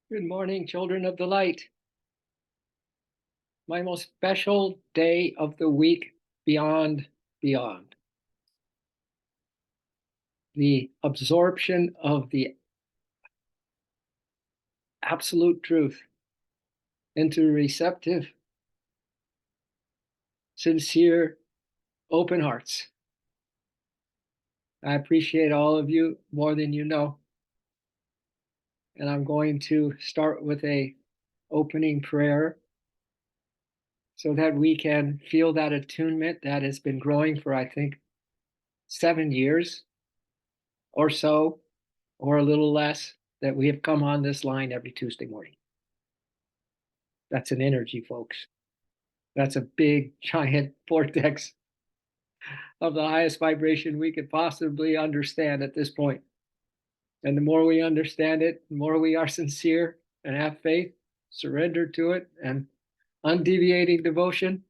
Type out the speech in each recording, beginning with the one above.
Good morning, children of the light. My most special day of the week beyond. The absorption of the absolute truth into receptive, sincere, open hearts. I appreciate all of you more than you know. And I'm going to start with a opening prayer so that we can feel that attunement that has been growing for, I think, 7 years or so, or a little less, that we have come on this line every Tuesday morning. That's an energy, folks. That's a big, giant vortex of the highest vibration we could possibly understand at this point. And the more we understand it, the more we are sincere and have faith, surrender to it, and undeviating devotion,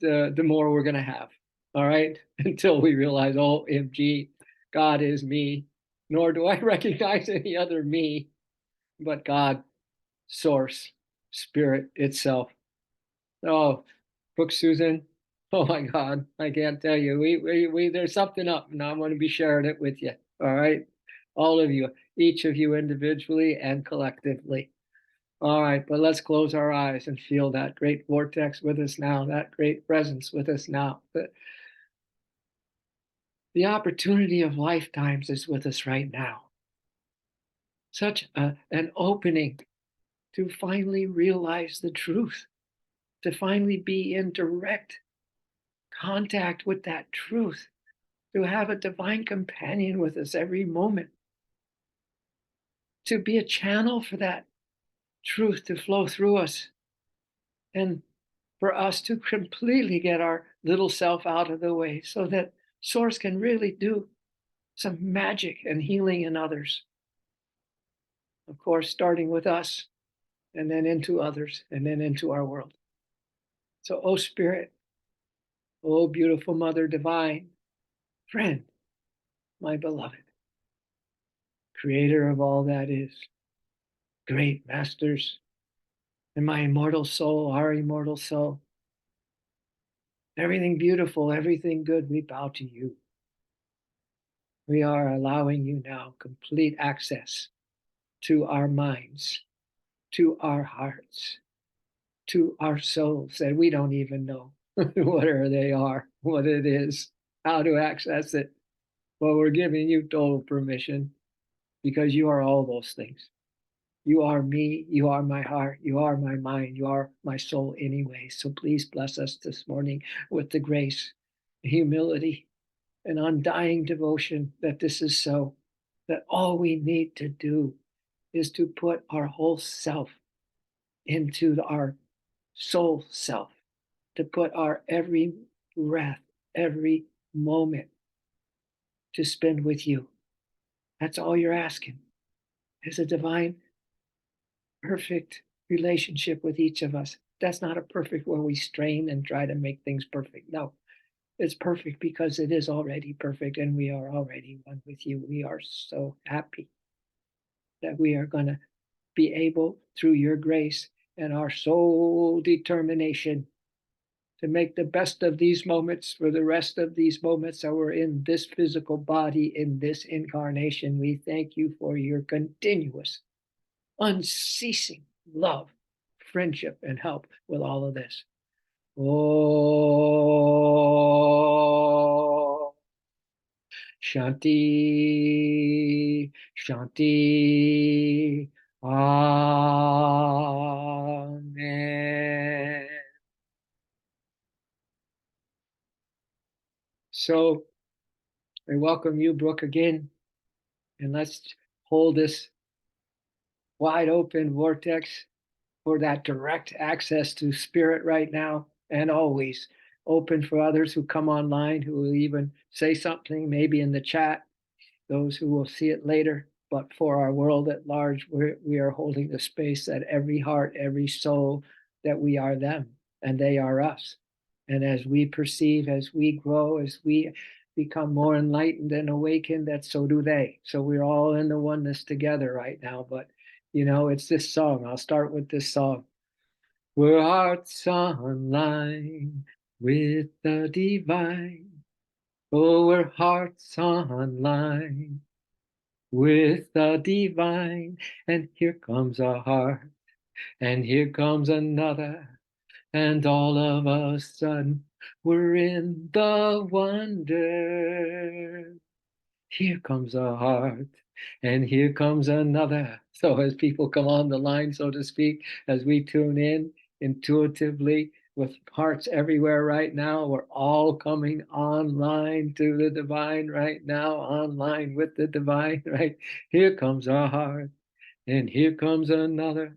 the more we're going to have. All right. Until we realize, oh, MG, God is me, nor do I recognize any other me but God, Source, Spirit itself. Oh, Brooke Susan. Oh my God, I can't tell you. We there's something up, and I'm going to be sharing it with you. All right, all of you, each of you individually and collectively. All right, but let's close our eyes and feel that great vortex with us now, that great presence with us now. The opportunity of lifetimes is with us right now. Such an opening to finally realize the truth, to finally be in direct contact with that truth, to have a divine companion with us every moment, to be a channel for that truth to flow through us, and for us to completely get our little self out of the way so that Source can really do some magic and healing in others. Of course, starting with us, and then into others, and then into our world. So, oh Spirit, oh beautiful Mother Divine, friend, my beloved, creator of all that is, great masters, and my immortal soul, our immortal soul, everything beautiful, everything good, we bow to you. We are allowing you now complete access to our minds, to our hearts, to our souls that we don't even know whatever they are, what it is, how to access it. But we're giving you total permission because you are all those things. You are me, you are my heart, you are my mind, you are my soul anyway. So please bless us this morning with the grace, humility, and undying devotion that this is so, that all we need to do is to put our whole self into our soul self, to put our every breath, every moment to spend with you. That's all you're asking, is a divine, perfect relationship with each of us. That's not a perfect where we strain and try to make things perfect. No, it's perfect because it is already perfect and we are already one with you. We are so happy that we are going to be able, through your grace and our sole determination, to make the best of these moments for the rest of these moments that we're in this physical body, in this incarnation. We thank you for your continuous, unceasing love, friendship, and help with all of this. Oh, Shanti, Shanti, Amen. So I welcome you, Brooke, again, and let's hold this wide open vortex for that direct access to spirit right now and always open for others who come online, who will even say something maybe in the chat, those who will see it later. But for our world at large, we are holding the space that every heart, every soul, that we are them and they are us. And as we perceive, as we grow, as we become more enlightened and awakened, that so do they. So we're all in the oneness together right now. But You know, it's this song. I'll start with this song. We're hearts online with the divine. Oh, we're hearts online with the divine. And here comes a heart, and here comes another. And all of a sudden, we're in the wonder. Here comes a heart, and here comes another. So, as people come on the line, so to speak, as we tune in intuitively with hearts everywhere right now, we're all coming online to the divine right now, online with the divine, right? Here comes a heart, and here comes another.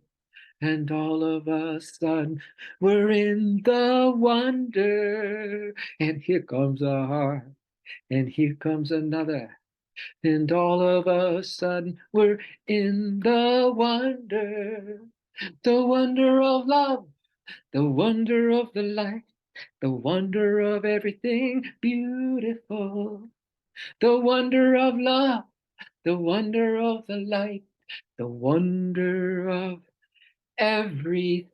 And all of a sudden, we're in the wonder. And here comes a heart, and here comes another. And all of a sudden, we're in the wonder of love, the wonder of the light, the wonder of everything beautiful, the wonder of love, the wonder of the light, the wonder of everything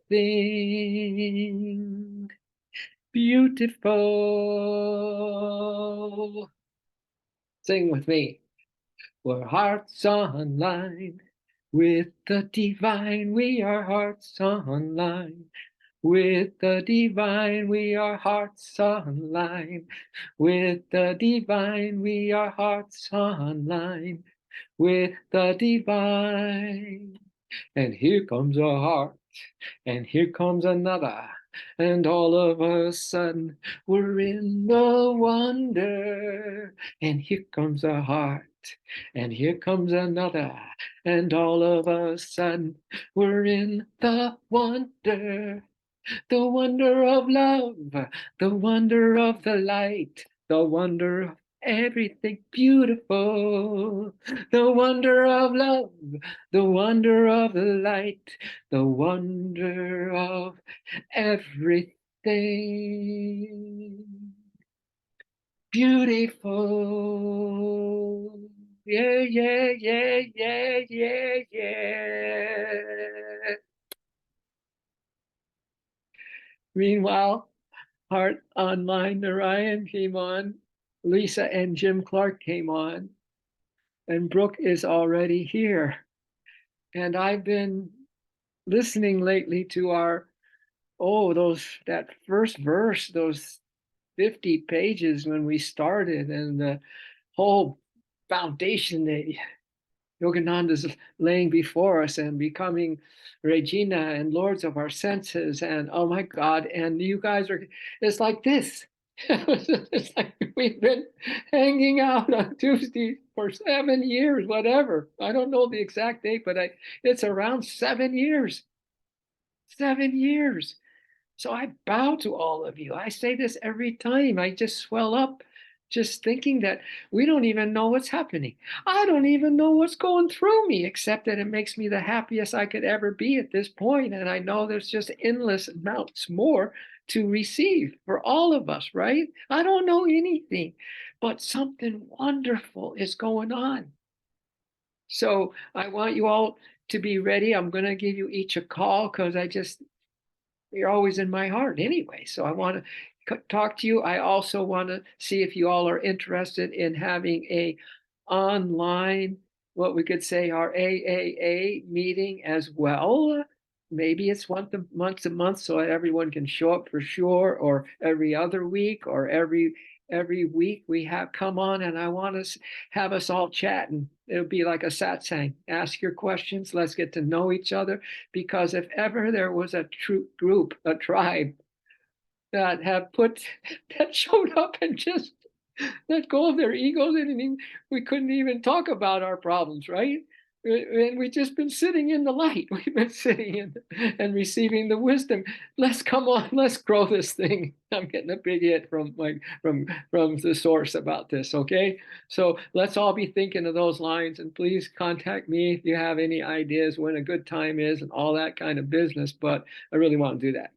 beautiful. Sing with me. We're hearts online with the divine. We are hearts online with the divine. We are hearts online with the divine. We are hearts online with the divine. And here comes a heart, and here comes another. And all of a sudden, we're in the wonder. And here comes a heart, and here comes another. And all of a sudden, we're in the wonder. The wonder of love, the wonder of the light, the wonder of everything beautiful, the wonder of love, the wonder of the light, the wonder of everything beautiful. Yeah, yeah, yeah, yeah, yeah, yeah. Meanwhile, Heart Online, Narayan came on, Lisa and Jim Clark came on, and Brooke is already here. And I've been listening lately to that first verse, those 50 pages when we started, and the whole foundation that Yogananda's laying before us and becoming Regina and Lords of our senses. And oh my God, and you guys it's like this. It's like we've been hanging out on Tuesday for 7 years, whatever. I don't know the exact date, but it's around 7 years. 7 years. So I bow to all of you. I say this every time. I just swell up just thinking that we don't even know what's happening. I don't even know what's going through me, except that it makes me the happiest I could ever be at this point. And I know there's just endless amounts more to receive for all of us, right? I don't know anything, but something wonderful is going on. So I want you all to be ready. I'm going to give you each a call because you're always in my heart anyway. So I want to talk to you. I also want to see if you all are interested in having a online, what we could say our AAA meeting as well. Maybe it's once a month so everyone can show up for sure, or every other week, or every week we have come on, and I want to have us all chatting. It'll be like a satsang. Ask your questions. Let's get to know each other. Because if ever there was a true group, a tribe that showed up and just let go of their egos, and we couldn't even talk about our problems, right? And we've just been sitting in the light. We've been sitting in and receiving the wisdom. Let's come on. Let's grow this thing. I'm getting a big hit from the source about this. Okay, so let's all be thinking of those lines, and please contact me if you have any ideas when a good time is and all that kind of business. But I really want to do that,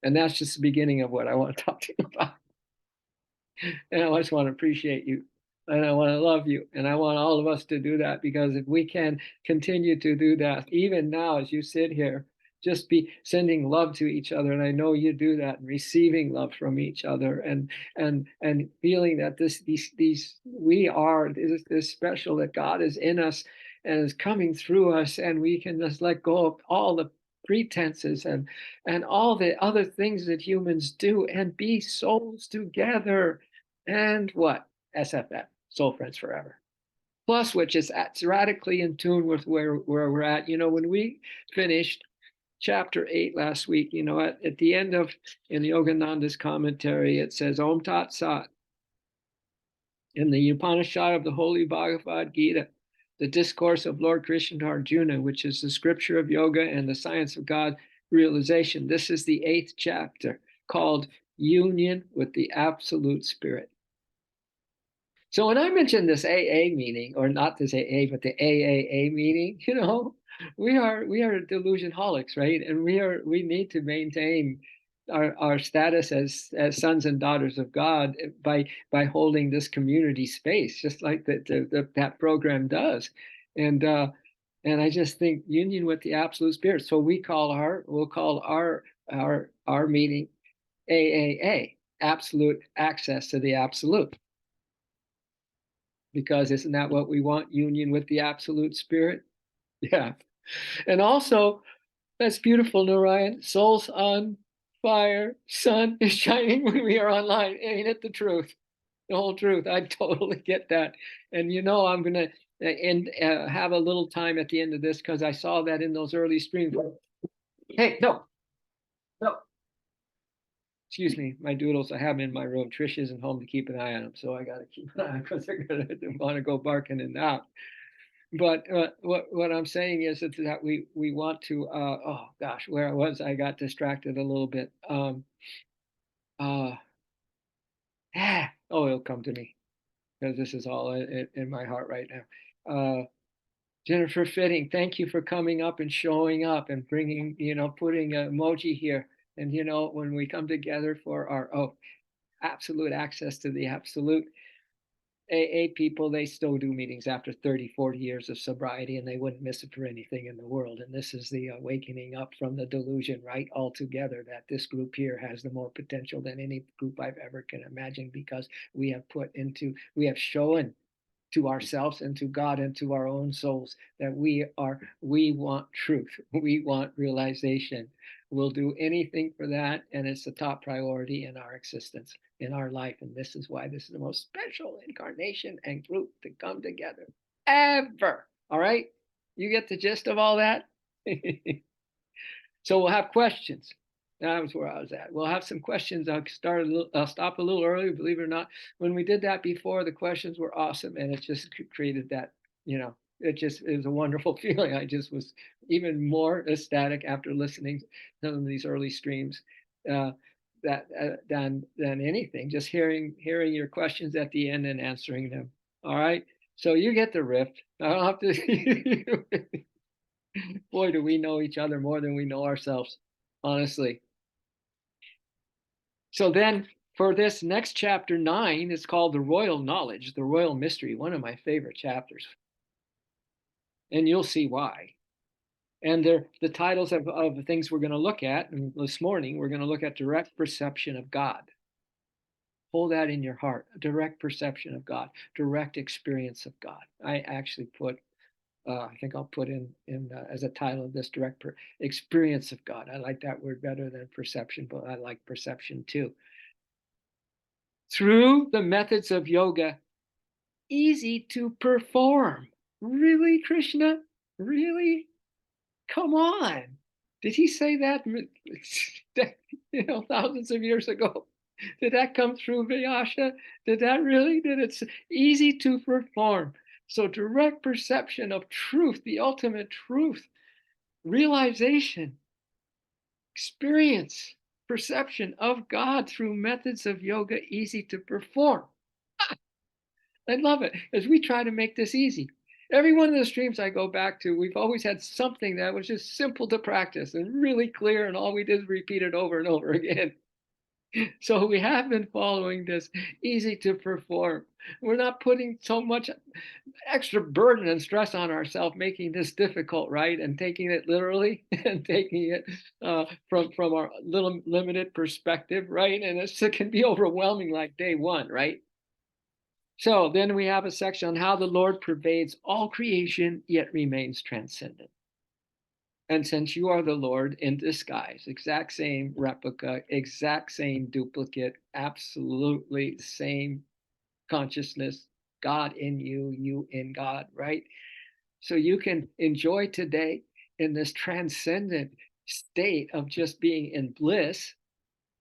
and that's just the beginning of what I want to talk to you about. And I just want to appreciate you. and I want to love you. And I want all of us to do that, because if we can continue to do that, even now as you sit here, just be sending love to each other. And I know you do that, and receiving love from each other, and feeling that these we are this special, that God is in us and is coming through us, and we can just let go of all the pretenses and all the other things that humans do, and be souls together. And what? SFF, Soul Friends Forever. Plus, which is radically in tune with where we're at. When we finished chapter 8 last week, at the end of, in Yogananda's commentary, it says, Om Tat Sat, in the Upanishad of the Holy Bhagavad Gita, the discourse of Lord Krishna to Arjuna, which is the scripture of yoga and the science of God realization. This is the 8th chapter, called Union with the Absolute Spirit. So when I mentioned this AA meeting, or not this AA, but the AAA meeting, we are delusionholics, right? And we need to maintain our status as sons and daughters of God by holding this community space, just like that program does. And I just think union with the absolute spirit. So we'll call our meeting AAA, absolute access to the absolute. Because isn't that what we want? Union with the absolute spirit? Yeah. And also, that's beautiful, Narayan. Souls on fire, sun is shining when we are online. Ain't it the truth? The whole truth. I totally get that. And I'm going to have a little time at the end of this, because I saw that in those early streams. Hey, no. Excuse me, my doodles, I have them in my room. Trish isn't home to keep an eye on them, so I got to keep an eye on them, because they're going to want to go barking in and out. But what I'm saying is that we want to, oh gosh, where I was, I got distracted a little bit. It'll come to me, because this is all in my heart right now. Jennifer Fitting, thank you for coming up and showing up and bringing, putting an emoji here. And, when we come together for our absolute access to the absolute, AA people, they still do meetings after 30, 40 years of sobriety, and they wouldn't miss it for anything in the world. And this is the awakening up from the delusion, right? Altogether, that this group here has the more potential than any group I've ever can imagine, because we have shown to ourselves and to God and to our own souls that we want truth. We want realization. We'll do anything for that. And it's the top priority in our existence, in our life. And this is why this is the most special incarnation and group to come together ever. All right. You get the gist of all that? So we'll have questions. That was where I was at. We'll have some questions. I'll stop a little early, believe it or not. When we did that before, the questions were awesome, and it just created that, it was a wonderful feeling. I just was even more ecstatic after listening to some of these early streams than anything. Just hearing your questions at the end and answering them. All right. So you get the riff. I don't have to. Boy, do we know each other more than we know ourselves, honestly. So then for this next chapter 9, it's called The Royal Knowledge, the Royal Mystery, one of my favorite chapters. And you'll see why. And the titles of the things we're going to look at. And this morning, we're going to look at direct perception of God. Hold that in your heart, direct perception of God, direct experience of God. I actually I think I'll put in as a title of this, direct experience of God. I like that word better than perception, but I like perception too. Through the methods of yoga, easy to perform. Really, Krishna? Really? Come on. Did he say that, thousands of years ago? Did that come through Vyasa? Did it's easy to perform? So direct perception of truth, the ultimate truth, realization, experience, perception of God through methods of yoga, easy to perform. I love it, as we try to make this easy. Every one of the streams I go back to, we've always had something that was just simple to practice and really clear, and all we did is repeat it over and over again. So we have been following this easy to perform. We're not putting so much extra burden and stress on ourselves, making this difficult, right? And taking it literally and taking it from our little limited perspective, right? And it can be overwhelming like day one, right? So then we have a section on how the Lord pervades all creation, yet remains transcendent. And since you are the Lord in disguise, exact same replica, exact same duplicate, absolutely same consciousness, God in you, you in God, right? So you can enjoy today in this transcendent state of just being in bliss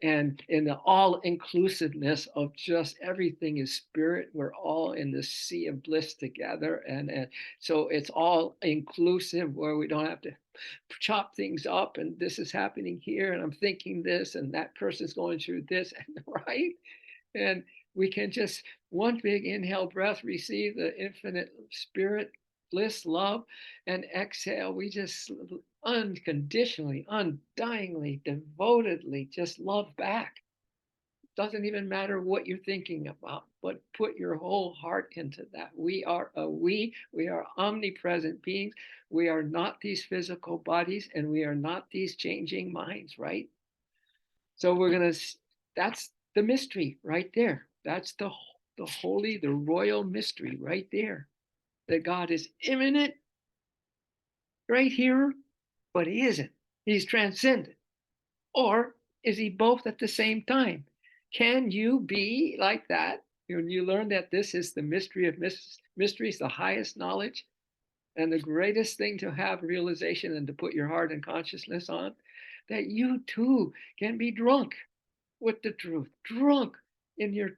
and in the all inclusiveness of just everything is spirit. We're all in the sea of bliss together, and so it's all inclusive where we don't have to chop things up and this is happening here and I'm thinking this and that person's going through this, right? And we can just one big inhale breath receive the infinite spirit bliss love, and exhale we just unconditionally, undyingly, devotedly just love back. Doesn't even matter what you're thinking about, but put your whole heart into that. We are omnipresent beings. We are not these physical bodies and we are not these changing minds, right? So that's the mystery right there. That's the holy, the royal mystery right there. That God is immanent right here, but he isn't. He's transcendent. Or is he both at the same time? Can you be like that? When you learn that this is the mystery of mysteries, the highest knowledge, and the greatest thing to have realization and to put your heart and consciousness on, that you too can be drunk with the truth, drunk in your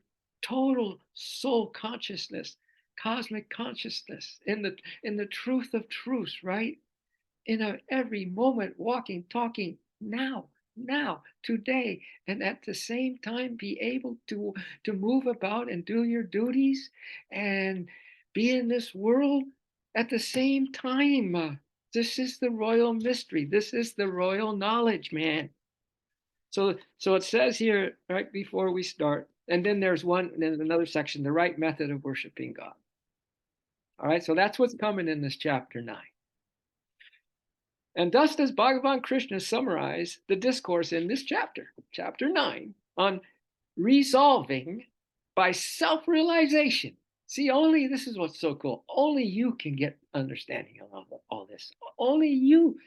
total soul consciousness, cosmic consciousness, in the truth of truths, right? Every moment, walking, talking, now, today, and at the same time be able to move about and do your duties and be in this world at the same time. This is the royal mystery. This is the royal knowledge, man. So it says here right before we start, and then there's another section, the right method of worshiping God. All right, so that's what's coming in this chapter 9. And thus does Bhagavan Krishna summarize the discourse in this chapter, chapter 9, on resolving by self-realization. See, only this is what's so cool. Only you can get understanding of all this. Only you.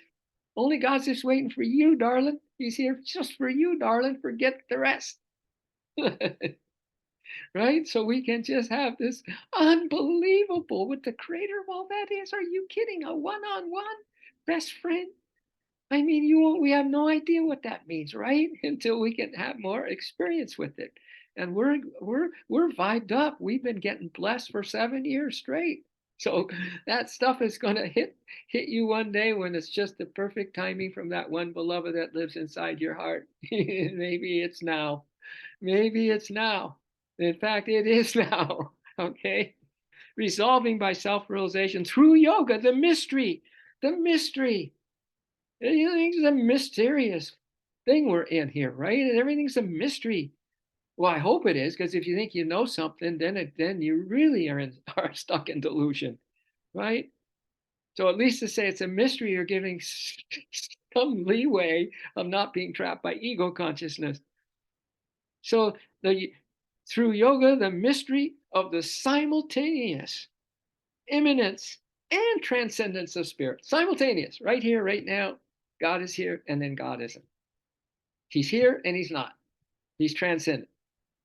Only God's just waiting for you, darling. He's here just for you, darling. Forget the rest. Right? So we can just have this unbelievable with the creator of all that is. Are you kidding? A one-on-one best friend? I mean, we have no idea what that means, right? Until we can have more experience with it. And we're vibed up. We've been getting blessed for 7 years straight. So that stuff is going to hit you one day when it's just the perfect timing from that one beloved that lives inside your heart. Maybe it's now. Maybe it's now. In fact, it is now. Okay. Resolving by self-realization through yoga, the mystery. The mystery. Everything's a mysterious thing we're in here, right? And everything's a mystery. Well, I hope it is, because if you think you know something, then you really are stuck in delusion, right? So at least to say it's a mystery, you're giving some leeway of not being trapped by ego consciousness. So through yoga, the mystery of the simultaneous immanence and transcendence of spirit, simultaneous, right here, right now. God is here, and then God isn't. He's here, and he's not. He's transcendent,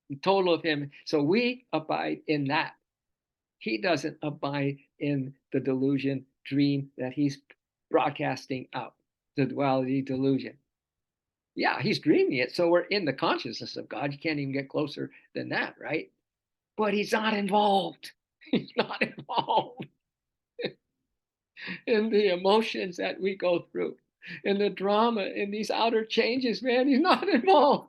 the total of him. So we abide in that. He doesn't abide in the delusion dream that he's broadcasting out, the duality delusion. Yeah, he's dreaming it. So we're in the consciousness of God. You can't even get closer than that, right? But he's not involved. He's not involved in the emotions that we go through, in the drama, in these outer changes, man. He's not involved.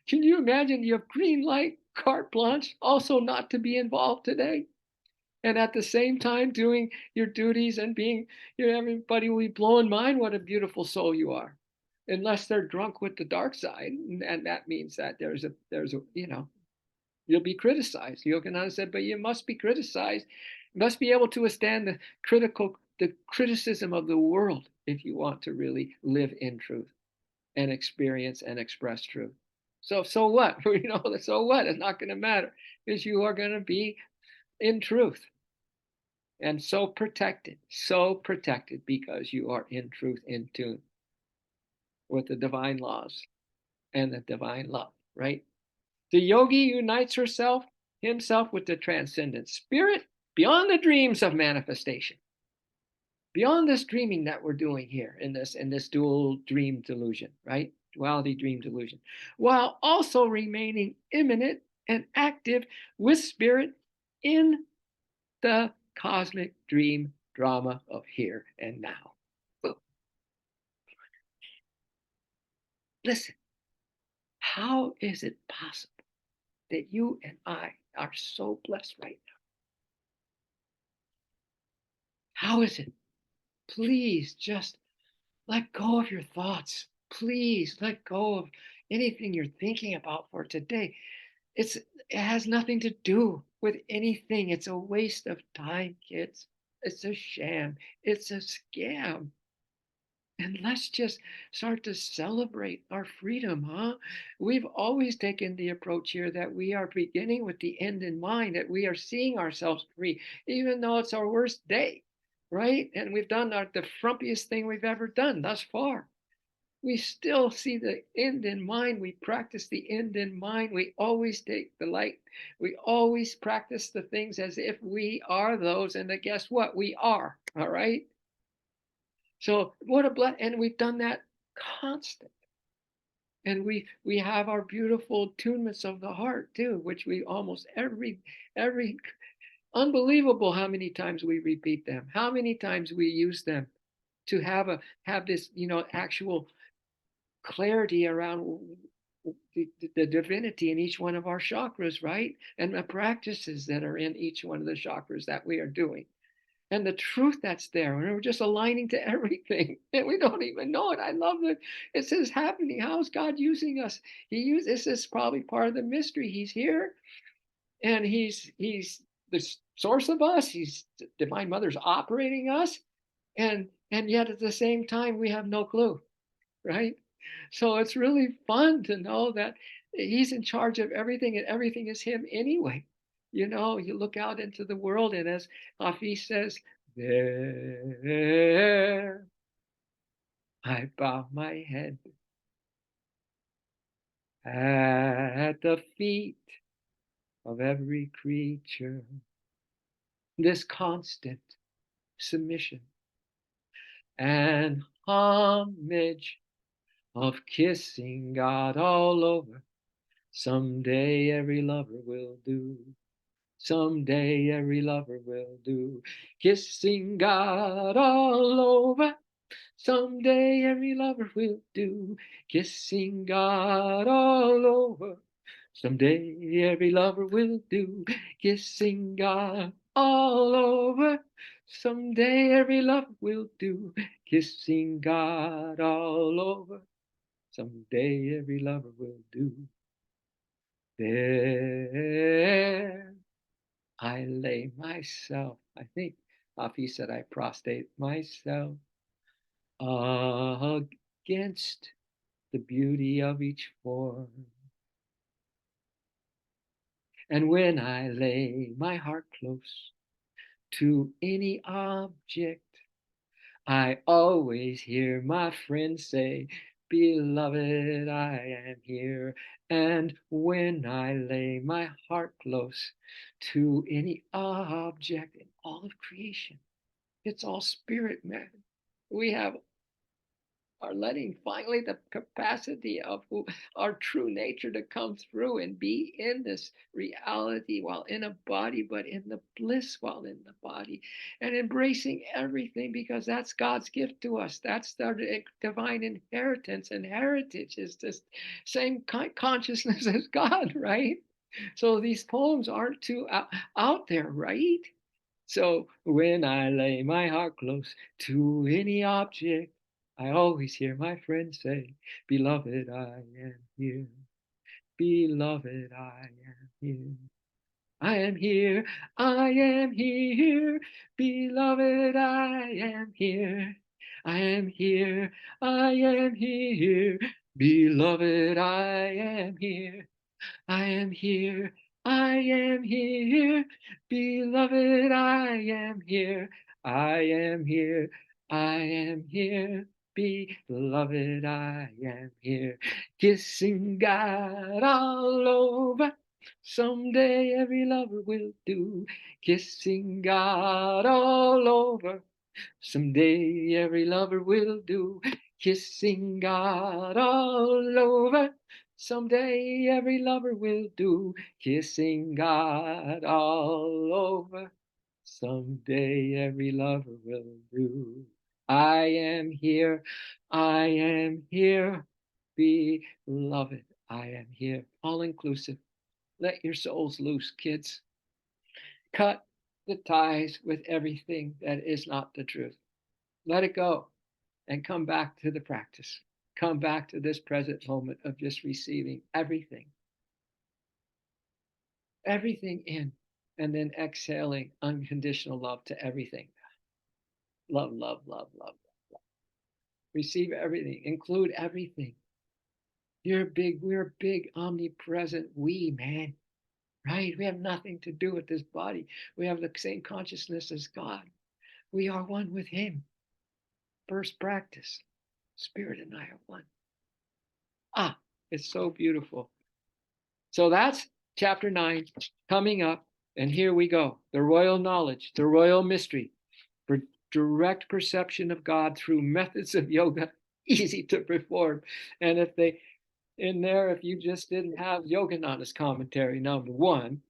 Can you imagine you have green light, carte blanche, also not to be involved today? And at the same time doing your duties and being, everybody will be blowing mind what a beautiful soul you are. unless they're drunk with the dark side, and that means that there's a you'll be criticized. Yogananda said, but you must be criticized. You must be able to withstand the criticism of the world if you want to really live in truth and experience and express truth. So what? So what? It's not going to matter because you are going to be in truth and so protected because you are in truth, in tune with the divine laws and the divine love, right? The yogi unites himself with the transcendent spirit beyond the dreams of manifestation, beyond this dreaming that we're doing here in this dual dream delusion, right? Duality dream delusion, while also remaining immanent and active with spirit in the cosmic dream drama of here and now. Listen, how is it possible that you and I are so blessed right now? How is it? Please just let go of your thoughts. Please let go of anything you're thinking about for today. It has nothing to do with anything. It's a waste of time, kids. It's a sham. It's a scam. And let's just start to celebrate our freedom, huh? We've always taken the approach here that we are beginning with the end in mind, that we are seeing ourselves free, even though it's our worst day, right? And we've done the frumpiest thing we've ever done thus far. We still see the end in mind. We practice the end in mind. We always take the light. We always practice the things as if we are those. And guess what? We are. All right. So what a bless, and we've done that constant. And we have our beautiful tunements of the heart too, which we almost every unbelievable how many times we repeat them, how many times we use them to have this actual clarity around the divinity in each one of our chakras, right? And the practices that are in each one of the chakras that we are doing. And the truth that's there. And we're just aligning to everything. And we don't even know it. I love that it says happening. How is God using us? This is probably part of the mystery. He's here and he's the source of us. He's the Divine Mother's operating us. And yet at the same time, we have no clue, right? So it's really fun to know that he's in charge of everything and everything is him anyway. You look out into the world, and as Hafiz says, there I bow my head at the feet of every creature. This constant submission and homage of kissing God all over. Someday every lover will do. Someday every lover will do. Kissing God all over. Someday every lover will do. Kissing God all over. Someday every lover will do. Kissing God all over. Someday every lover will do. Kissing God all over. Someday every lover will do. There I lay myself. I think Hafiz said I prostrate myself against the beauty of each form. And when I lay my heart close to any object, I always hear my friend say, beloved, I am here. And when I lay my heart close to any object in all of creation, it's all spirit, man. We are letting finally the capacity of our true nature to come through and be in this reality while in a body, but in the bliss while in the body, and embracing everything because that's God's gift to us. That's the divine inheritance and heritage is this same consciousness as God, right? So these poems aren't too out there, right? So when I lay my heart close to any object, I always hear my friends say, beloved, I am here. Beloved, I am here. I am here, I am here, beloved, I am here. I am here, I am here, beloved, I am here. I am here, I am here, beloved, I am here. I am here, I am here, beloved, I am here. Kissing God all over. Someday every lover will do. Kissing God all over. Someday every lover will do. Kissing God all over. Someday every lover will do. Kissing God all over. Someday every lover will do. I am here. I am here. Beloved, I am here. All inclusive. Let your souls loose, kids. Cut the ties with everything that is not the truth. Let it go and come back to the practice. Come back to this present moment of just receiving everything, everything in, and then exhaling unconditional love to everything. Love, love, love, love, love. Receive everything, include everything. We're big, omnipresent we, man, right? We have nothing to do with this body. We have the same consciousness as God. We are one with Him. First practice. Spirit and I are one. Ah, it's so beautiful. So that's chapter 9 coming up. And here we go. The royal knowledge, the royal mystery for direct perception of God through methods of yoga, easy to perform. And if they, in there, if you just didn't have Yogananda's commentary, number one,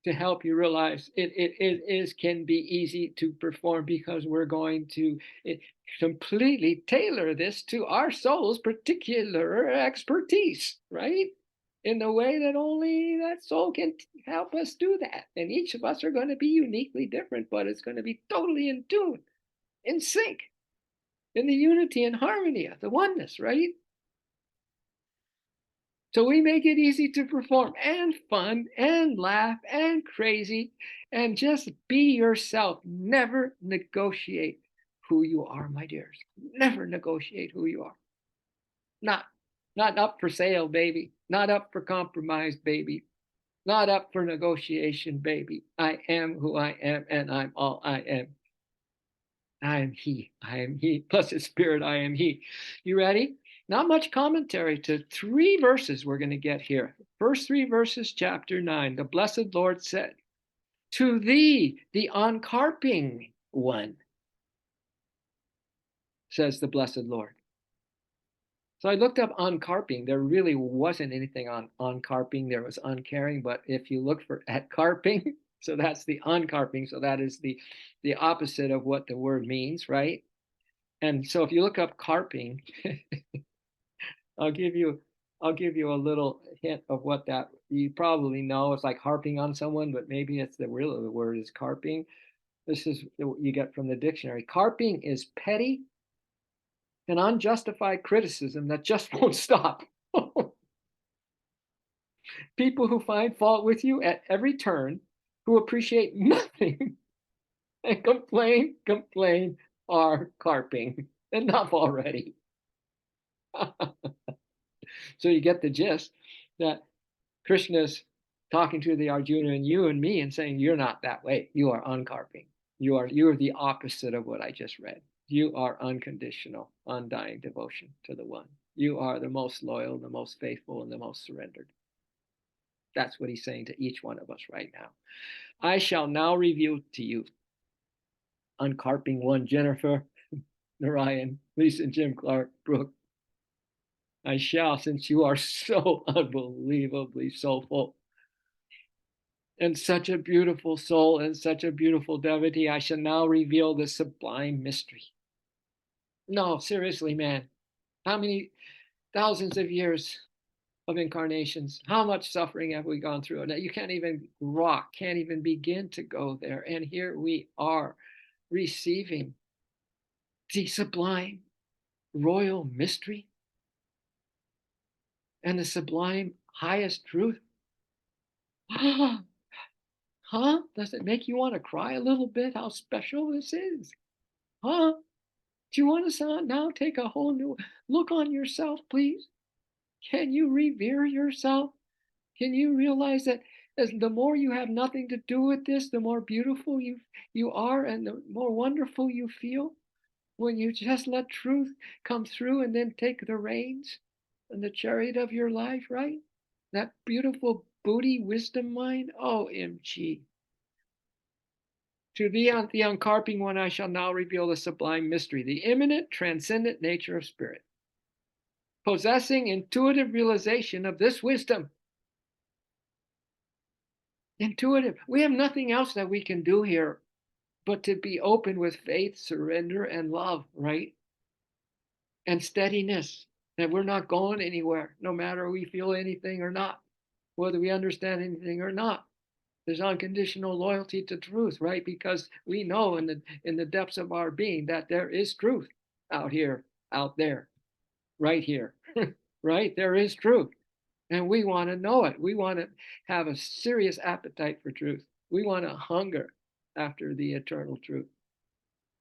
to help you realize it is can be easy to perform because we're going to completely tailor this to our soul's particular expertise, right? In the way that only that soul can help us do that. And each of us are going to be uniquely different, but it's going to be totally in tune, in sync, in the unity and harmony of the oneness, right? So we make it easy to perform and fun and laugh and crazy and just be yourself. Never negotiate who you are, my dears. Never negotiate who you are. Not, not up for sale, baby. Not up for compromise, baby. Not up for negotiation, baby. I am who I am and I'm all I am. I am He. I am He. Plus His Spirit, I am He. You ready? Not much commentary to 3 verses we're going to get here. First 3 verses, chapter 9. The blessed Lord said, to thee, the uncarping one, says the blessed Lord. So I looked up uncarping. There really wasn't anything on uncarping. There was uncaring, but if you look for at carping, so that's the uncarping. So that is the opposite of what the word means, right? And so if you look up carping, I'll give you I'll give you a little hint of what that you probably know. It's like harping on someone, but maybe it's the real word is carping. This is what you get from the dictionary. Carping is petty and unjustified criticism that just won't stop. People who find fault with you at every turn, who appreciate nothing and complain, complain, are carping. Enough already. So you get the gist that Krishna's talking to the Arjuna and you and me and saying, you're not that way. You are uncarping. You are the opposite of what I just read. You are unconditional, undying devotion to the one. You are the most loyal, the most faithful, and the most surrendered. That's what he's saying to each one of us right now. I shall now reveal to you, uncarping one, Jennifer, Narayan, Lisa, Jim Clark, Brooke. I shall, since you are so unbelievably soulful and such a beautiful soul and such a beautiful devotee, I shall now reveal the sublime mystery. No, seriously, man. How many thousands of years of incarnations? How much suffering have we gone through? And you can't even rock, can't even begin to go there. And here we are receiving the sublime. royal mystery and the sublime highest truth. Huh? Does it make you want to cry a little bit how special this is? Huh? Do you want to now take a whole new look on yourself, please? Can you revere yourself? Can you realize that as the more you have nothing to do with this, the more beautiful you are and the more wonderful you feel when you just let truth come through and then take the reins and the chariot of your life, right? That beautiful booty wisdom mind. OMG. To thee, on the uncarping one, I shall now reveal the sublime mystery, the immanent, transcendent nature of spirit, possessing intuitive realization of this wisdom. Intuitive. We have nothing else that we can do here but to be open with faith, surrender, and love, right? And steadiness, that we're not going anywhere, no matter we feel anything or not, whether we understand anything or not. There's unconditional loyalty to truth, right? Because we know in the depths of our being that there is truth out here, out there, right here, right? There is truth. And we want to know it. We want to have a serious appetite for truth. We want to hunger after the eternal truth.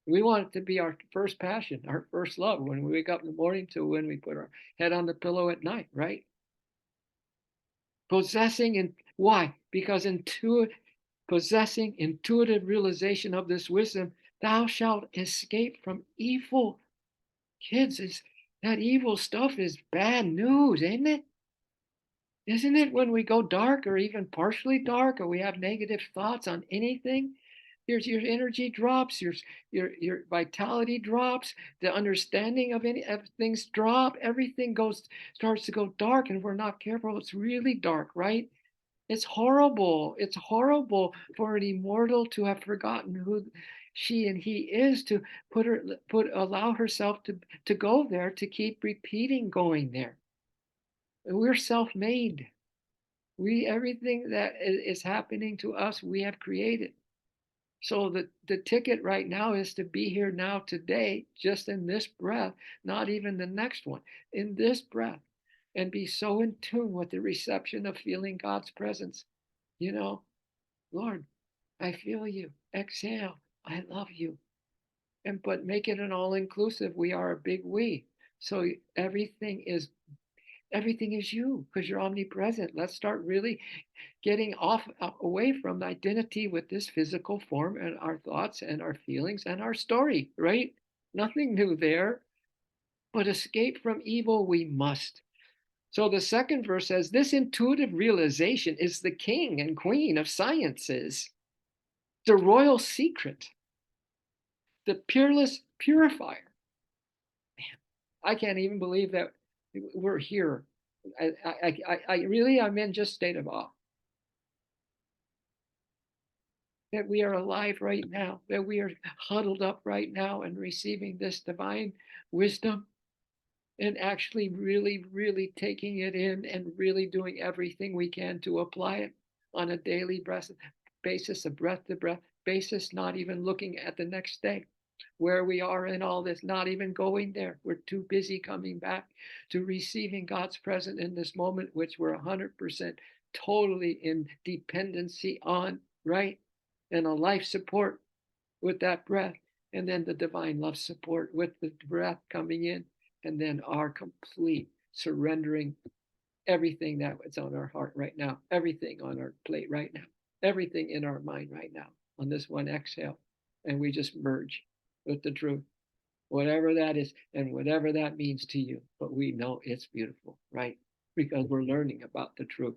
We want it to be our first passion, our first love when we wake up in the morning to when we put our head on the pillow at night, right? Possessing and why? Because possessing intuitive realization of this wisdom, thou shalt escape from evil. Kids, that evil stuff is bad news, ain't it? Isn't it when we go dark or even partially dark or we have negative thoughts on anything? Your energy drops, your vitality drops, the understanding of any of things drop, everything starts to go dark, and if we're not careful, it's really dark, right? It's horrible. It's horrible for an immortal to have forgotten who she and he is, to allow herself to go there, to keep repeating going there. We're self-made. Everything that is happening to us, we have created. So the ticket right now is to be here now today, just in this breath, not even the next one, in this breath, and be so in tune with the reception of feeling God's presence. You know, Lord, I feel you. Exhale. I love you. But make it an all-inclusive. We are a big we. So everything is you because you're omnipresent. Let's start really getting away from identity with this physical form and our thoughts and our feelings and our story, right? Nothing new there, but escape from evil we must. So the second verse says, this intuitive realization is the king and queen of sciences, the royal secret, the peerless purifier. Man, I can't even believe that we're here. I'm in just state of awe that we are alive right now, that we are huddled up right now and receiving this divine wisdom and actually really, really taking it in and really doing everything we can to apply it on a daily basis, a breath to breath basis, not even looking at the next day, where we are in all this, not even going there. We're too busy coming back to receiving God's presence in this moment, which we're 100% totally in dependency on, right? And a life support with that breath, and then the divine love support with the breath coming in, and then our complete surrendering everything that's on our heart right now, everything on our plate right now, everything in our mind right now on this one exhale. And we just merge with the truth, whatever that is, and whatever that means to you. But we know it's beautiful, right? Because we're learning about the truth.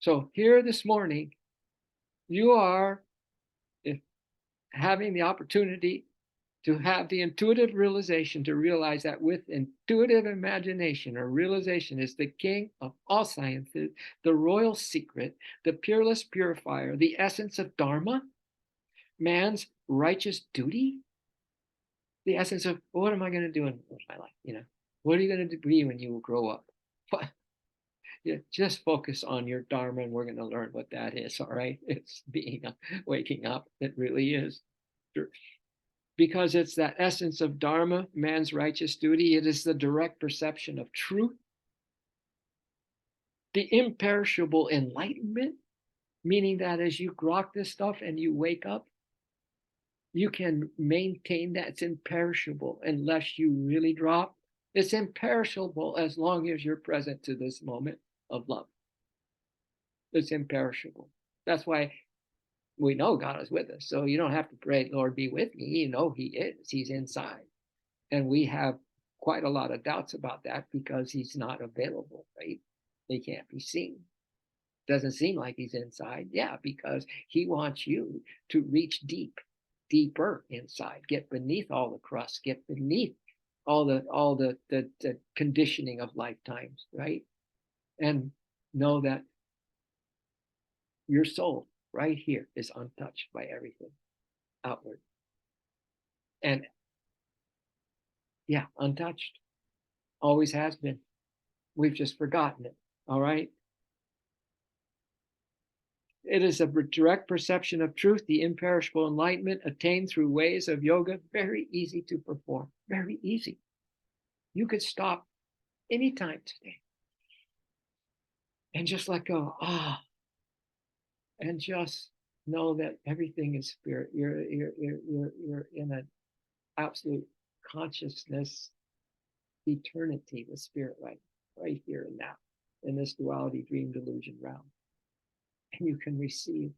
So here this morning, you are having the opportunity to have the intuitive realization, to realize that with intuitive imagination or realization is the king of all sciences, the royal secret, the peerless purifier, the essence of Dharma, man's righteous duty, the essence of what am I going to do in my life? What are you going to be when you grow up? Yeah, just focus on your Dharma, and we're going to learn what that is. All right, it's waking up. It really is. because it's that essence of Dharma, man's righteous duty. It is the direct perception of truth, the imperishable enlightenment, meaning that as you grok this stuff and you wake up, you can maintain that. It's imperishable unless you really drop. It's imperishable as long as you're present to this moment of love. It's imperishable. That's why we know God is with us. So you don't have to pray, Lord, be with me. You know he is. He's inside. And we have quite a lot of doubts about that because he's not available, right? He can't be seen. Doesn't seem like he's inside. Yeah, because he wants you to reach deeper inside, get beneath all the crust, get beneath all the conditioning of lifetimes, right? And know that your soul right here is untouched by everything outward. And yeah, untouched. Always has been. We've just forgotten it. All right. It is a direct perception of truth, the imperishable enlightenment attained through ways of yoga, very easy to perform, very easy. You could stop anytime today and just let go. And just know that everything is spirit. You're in an absolute consciousness eternity with spirit, right here and now in this duality dream delusion realm. And you can receive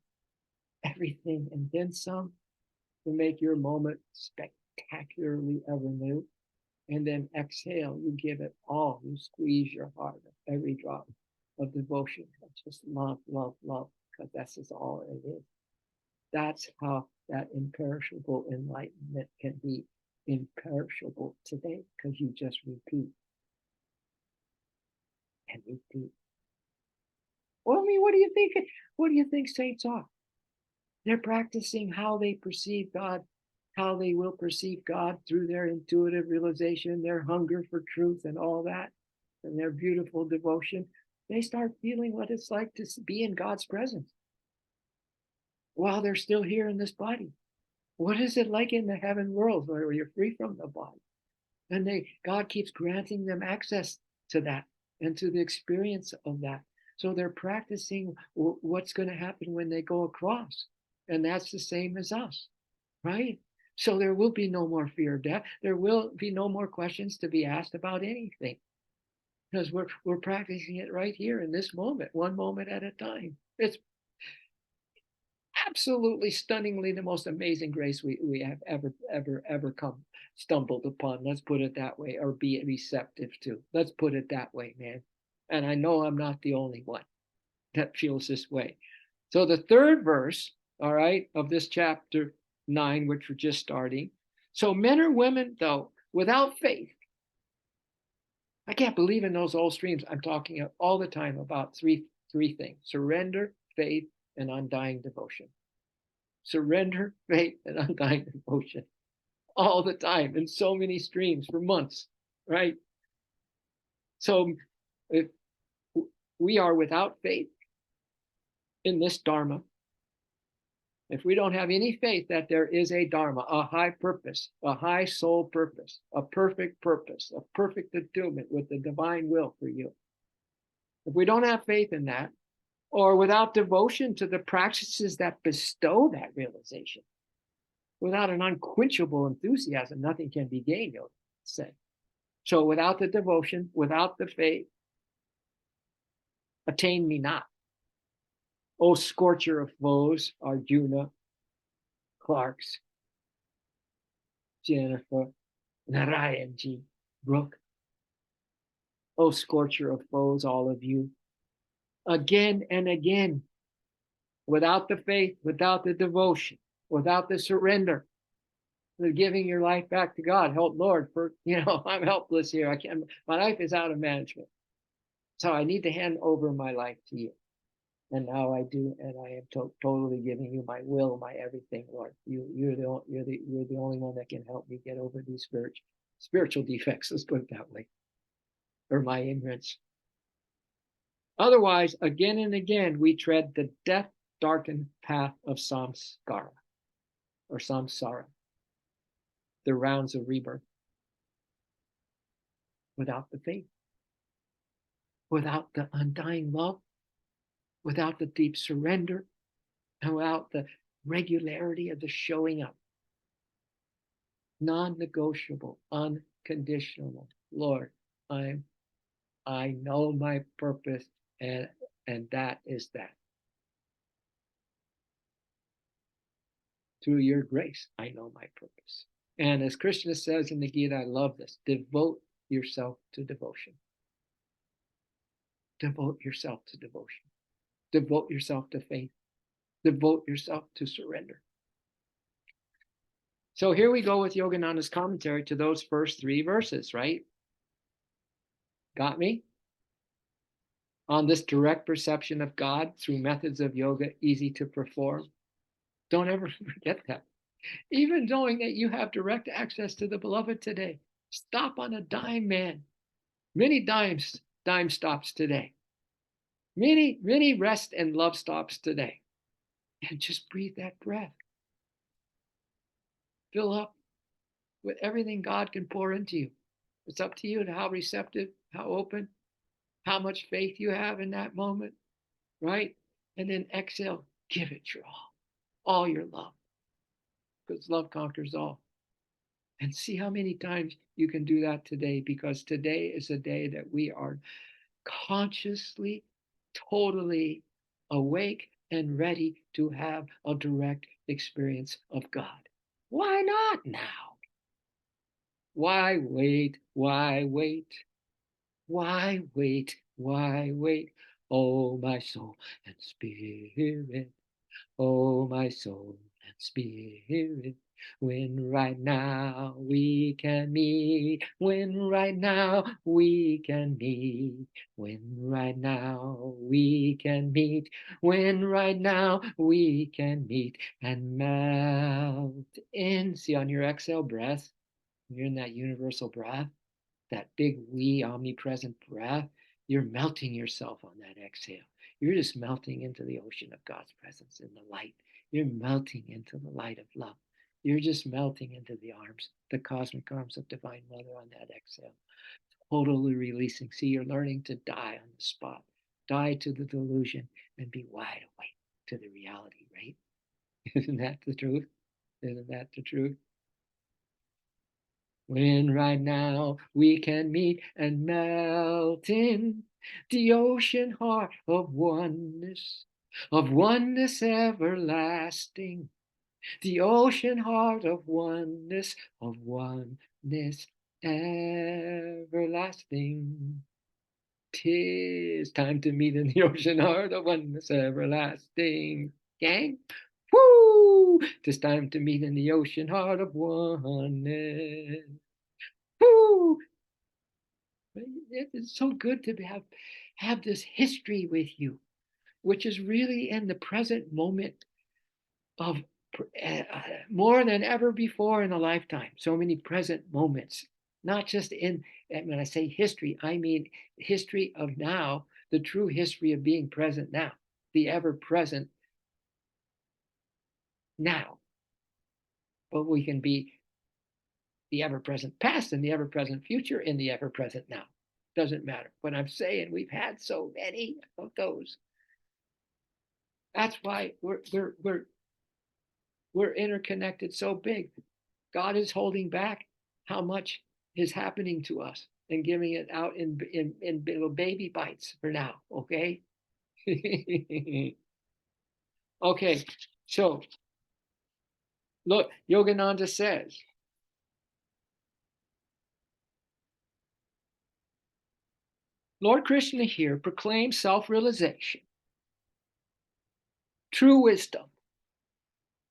everything and then some to make your moment spectacularly ever new. And then exhale, you give it all. You squeeze your heart of every drop of devotion. Just love, love, love, because that's just all it is. That's how that imperishable enlightenment can be imperishable today, because you just repeat and repeat. Well, I mean, what do you think? What do you think saints are? They're practicing how they perceive God, how they will perceive God through their intuitive realization, their hunger for truth and all that, and their beautiful devotion. They start feeling what it's like to be in God's presence while they're still here in this body. What is it like in the heaven world where you're free from the body? And God keeps granting them access to that and to the experience of that. So they're practicing what's going to happen when they go across. And that's the same as us, right? So there will be no more fear of death. There will be no more questions to be asked about anything, because we're practicing it right here in this moment, one moment at a time. It's absolutely stunningly the most amazing grace we have ever stumbled upon. Let's put it that way, or be receptive to. Let's put it that way, man. And I know I'm not the only one that feels this way. So the third verse, all right, of this chapter 9, which we're just starting. So men or women, though, without faith, I can't believe in those old streams. I'm talking all the time about three things: surrender, faith, and undying devotion. Surrender, faith, and undying devotion. All the time in so many streams for months, right? So if we are without faith in this Dharma, if we don't have any faith that there is a Dharma, a high purpose, a high soul purpose, a perfect attunement with the divine will for you, if we don't have faith in that, or without devotion to the practices that bestow that realization, without an unquenchable enthusiasm, nothing can be gained, you'll say. So without the devotion, without the faith, attain me not. O scorcher of foes, Arjuna, Clarks, Jennifer, Narayanji, Brooke. O scorcher of foes, all of you. Again and again, without the faith, without the devotion, without the surrender, the giving your life back to God. Help, Lord, for, I'm helpless here. My life is out of management. So I need to hand over my life to you. And now I do, and I am totally giving you my will, my everything, Lord. You're the only one that can help me get over these spiritual defects. Let's put it that way, or my ignorance. Otherwise, again and again, we tread the death-darkened path of samskara, or samsara. the rounds of rebirth without the faith, without the undying love, without the deep surrender, and without the regularity of the showing up. Non-negotiable, unconditional. Lord, I know my purpose, and that is that. Through your grace, I know my purpose. And as Krishna says in the Gita, I love this, devote yourself to devotion. Devote yourself to devotion. Devote yourself to faith. Devote yourself to surrender. So here we go with Yogananda's commentary to those first 3 verses, right? Got me? On this direct perception of God through methods of yoga easy to perform. Don't ever forget that. Even knowing that you have direct access to the beloved today, stop on a dime, man. Many dime stops today. Many rest and love stops today. And just breathe that breath. Fill up with everything God can pour into you. It's up to you to how receptive, how open, how much faith you have in that moment, right? And then exhale, give it your all your love, because love conquers all. And see how many times you can do that today, because today is a day that we are consciously, totally awake and ready to have a direct experience of God. Why not now? Why wait? Why wait? Why wait? Why wait? Oh, my soul and spirit. Oh, my soul and spirit. When right now we can meet. When right now we can meet. When right now we can meet. When right now we can meet and melt in. See, on your exhale breath, you're in that universal breath, that big we omnipresent breath, you're melting yourself on that exhale. You're just melting into the ocean of God's presence in the light. You're melting into the light of love. You're just melting into the arms, the cosmic arms of Divine Mother on that exhale. Totally releasing. See, you're learning to die on the spot, die to the delusion, and be wide awake to the reality, right? Isn't that the truth? Isn't that the truth? When right now we can meet and melt in the ocean heart of oneness everlasting, the ocean heart of oneness everlasting. 'Tis time to meet in the ocean heart of oneness everlasting. Gang? Woo! 'Tis time to meet in the ocean heart of oneness. Woo! It's so good to have this history with you, which is really in the present moment of more than ever before in a lifetime. So many present moments, not just in, when I say history, I mean history of now, the true history of being present now, the ever present now. But we can be the ever present past and the ever present future in the ever present now. Doesn't matter. But I'm saying we've had so many of those. That's why we're interconnected so big. God is holding back how much is happening to us and giving it out in little baby bites for now. Okay. Okay. So look, Yogananda says, Lord Krishna here proclaims self-realization, true wisdom,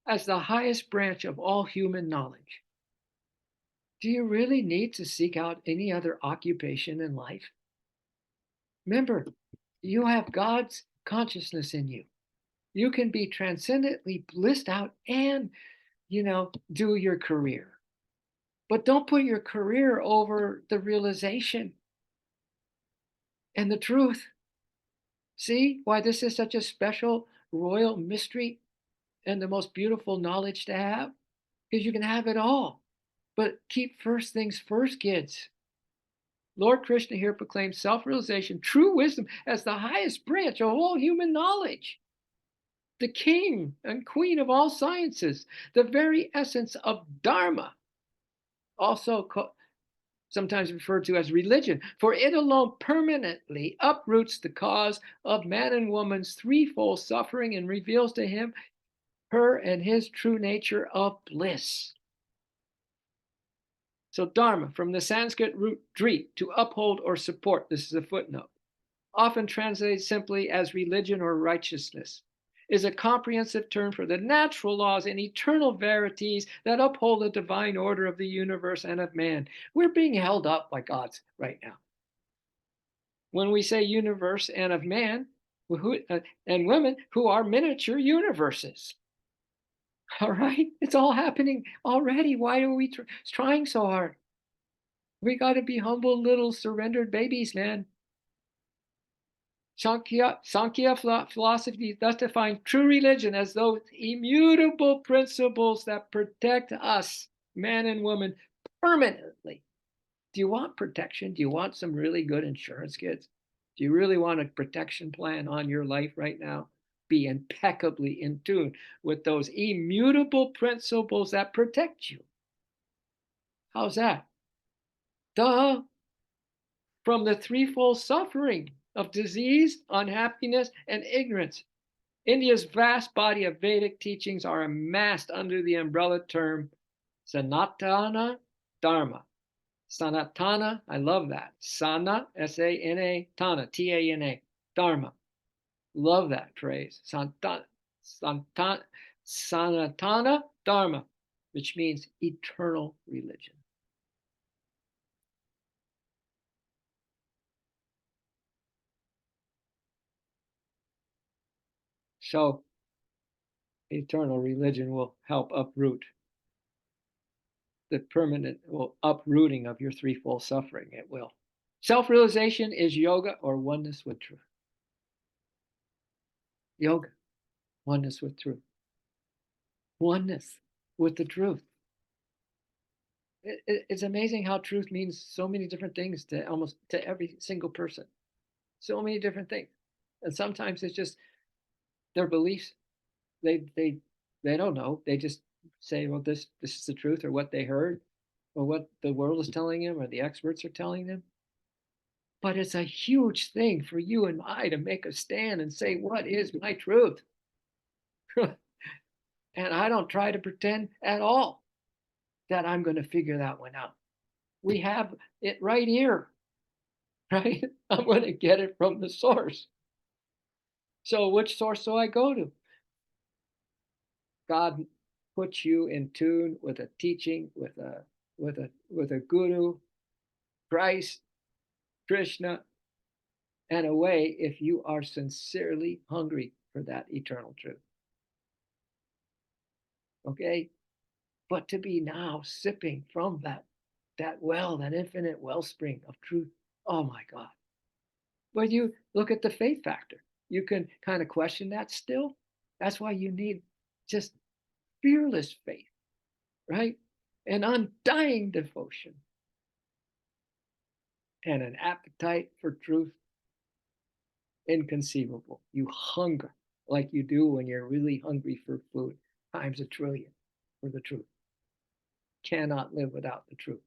as the highest branch of all human knowledge. Do you really need to seek out any other occupation in life? Remember, you have God's consciousness in you. You can be transcendently blissed out and, do your career. But don't put your career over the realization and the truth. See why this is such a special royal mystery and the most beautiful knowledge to have? Because you can have it all. But keep first things first, kids. Lord Krishna here proclaims self-realization, true wisdom, as the highest branch of all human knowledge, the king and queen of all sciences, the very essence of Dharma, also sometimes referred to as religion, for it alone permanently uproots the cause of man and woman's threefold suffering and reveals to him, her, and his true nature of bliss. So Dharma, from the Sanskrit root drit, to uphold or support, this is a footnote, often translated simply as religion or righteousness, is a comprehensive term for the natural laws and eternal verities that uphold the divine order of the universe and of man. We're being held up by gods right now. When we say universe and of man, and women who are miniature universes. All right? It's all happening already. Why are we trying so hard? We got to be humble little surrendered babies, man. Sankhya philosophy thus defines true religion as those immutable principles that protect us, man and woman, permanently. Do you want protection? Do you want some really good insurance, kids? Do you really want a protection plan on your life right now? Be impeccably in tune with those immutable principles that protect you. How's that? Duh. From the threefold suffering of disease, unhappiness, and ignorance. India's vast body of Vedic teachings are amassed under the umbrella term Sanatana Dharma. Sanatana, I love that. Sana, S-A-N-A, Tana, T-A-N-A, Dharma. Love that phrase. Sanatana Dharma, which means eternal religion. So, eternal religion will help uproot the permanent uprooting of your threefold suffering. It will. Self-realization is yoga or oneness with truth. Yoga, oneness with truth. Oneness with the truth. It's amazing how truth means so many different things to almost to every single person. So many different things. And sometimes it's just their beliefs. They don't know. They just say, well, this is the truth, or what they heard, or what the world is telling them, or the experts are telling them. But it's a huge thing for you and I to make a stand and say, what is my truth? And I don't try to pretend at all that I'm going to figure that one out. We have it right here, right? I'm going to get it from the source. So which source do I go to? God puts you in tune with a teaching, with a guru, Christ, Krishna, and a way if you are sincerely hungry for that eternal truth. Okay? But to be now sipping from that well, that infinite wellspring of truth, oh my God. But you look at the faith factor. You can kind of question that still. That's why you need just fearless faith, right? An undying devotion and an appetite for truth inconceivable. You hunger like you do when you're really hungry for food, times a trillion for the truth. Cannot live without the truth.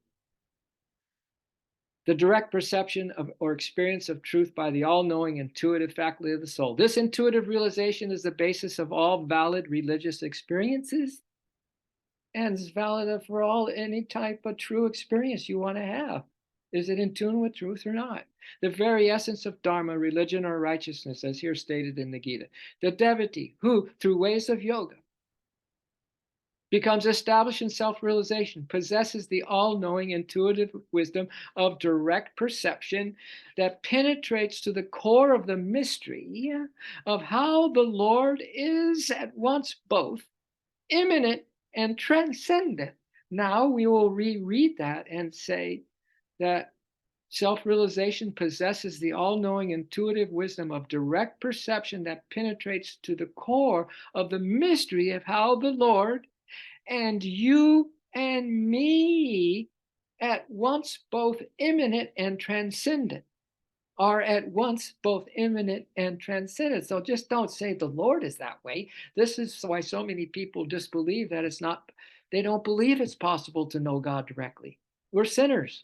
The direct perception of or experience of truth by the all-knowing intuitive faculty of the soul. This intuitive realization is the basis of all valid religious experiences and is valid for all any type of true experience you want to have. Is it in tune with truth or not? The very essence of Dharma, religion, or righteousness, as here stated in the Gita. The devotee who, through ways of yoga, becomes established in self-realization, possesses the all-knowing intuitive wisdom of direct perception that penetrates to the core of the mystery of how the Lord is at once both immanent and transcendent. Now we will reread that and say that self-realization possesses the all-knowing intuitive wisdom of direct perception that penetrates to the core of the mystery of how the Lord and you and me, at once both immanent and transcendent, are at once both immanent and transcendent. So just don't say the Lord is that way. This is why so many people disbelieve that it's not, they don't believe it's possible to know God directly. We're sinners.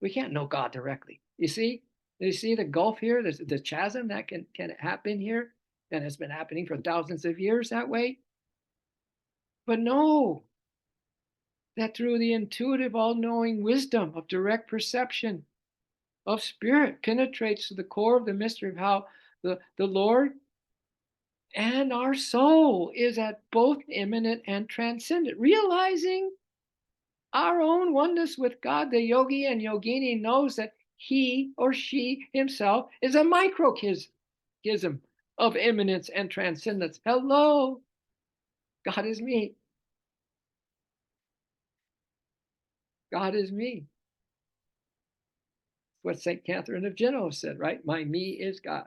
We can't know God directly. You see the gulf here, the chasm that can happen here, and it's been happening for thousands of years that way. But no, that through the intuitive, all-knowing wisdom of direct perception of spirit penetrates to the core of the mystery of how the Lord and our soul is at both immanent and transcendent. Realizing our own oneness with God, the yogi and yogini knows that he or she himself is a microcosm of immanence and transcendence. Hello, God is me. God is me. What St. Catherine of Genoa said, right? My me is God,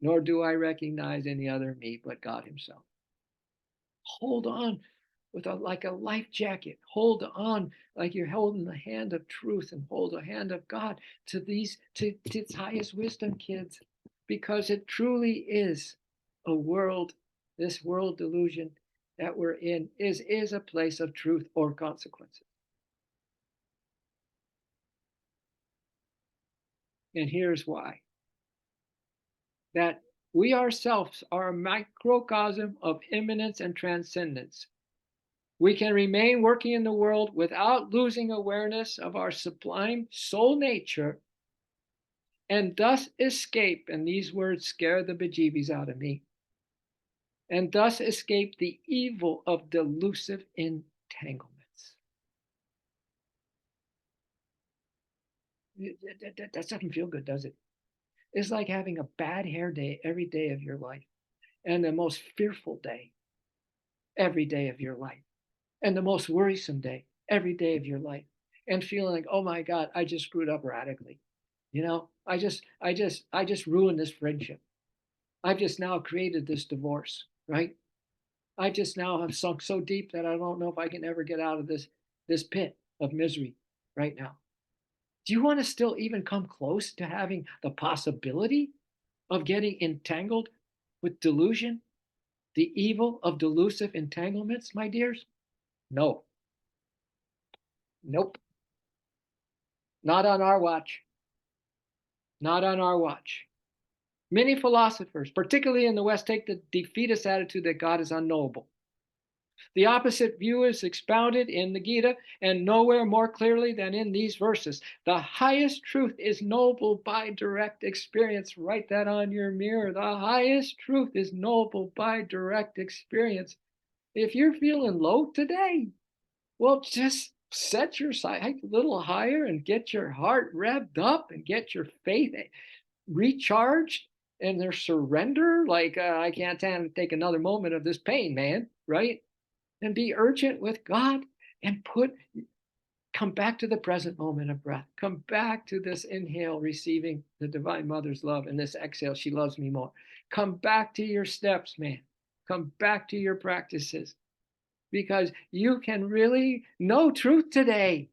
nor do I recognize any other me but God himself. Hold on with like a life jacket. Hold on like you're holding the hand of truth, and hold the hand of God to its highest wisdom, kids, because it truly is a world. This world delusion that we're in is a place of truth or consequences. And here's why. That we ourselves are a microcosm of immanence and transcendence. We can remain working in the world without losing awareness of our sublime soul nature, and thus escape, and these words scare the bejeebies out of me, and thus escape the evil of delusive entanglements. That doesn't feel good, does it? It's like having a bad hair day every day of your life, and the most fearful day every day of your life, and the most worrisome day every day of your life, and feeling like, oh my God, I just screwed up radically. I just ruined this friendship. I've just now created this divorce, right? I just now have sunk so deep that I don't know if I can ever get out of this pit of misery right now. Do you want to still even come close to having the possibility of getting entangled with delusion, the evil of delusive entanglements, my dears? No. Nope. Not on our watch. Not on our watch. Many philosophers, particularly in the West, take the defeatist attitude that God is unknowable. The opposite view is expounded in the Gita, and nowhere more clearly than in these verses. The highest truth is knowable by direct experience. Write that on your mirror. The highest truth is knowable by direct experience. If you're feeling low today, well, just set your sight a little higher and get your heart revved up and get your faith recharged and their surrender. Like, I can't take another moment of this pain, man, right? And be urgent with God and come back to the present moment of breath. Come back to this inhale, receiving the Divine Mother's love, and this exhale, she loves me more. Come back to your steps, man. Come back to your practices, because you can really know truth today.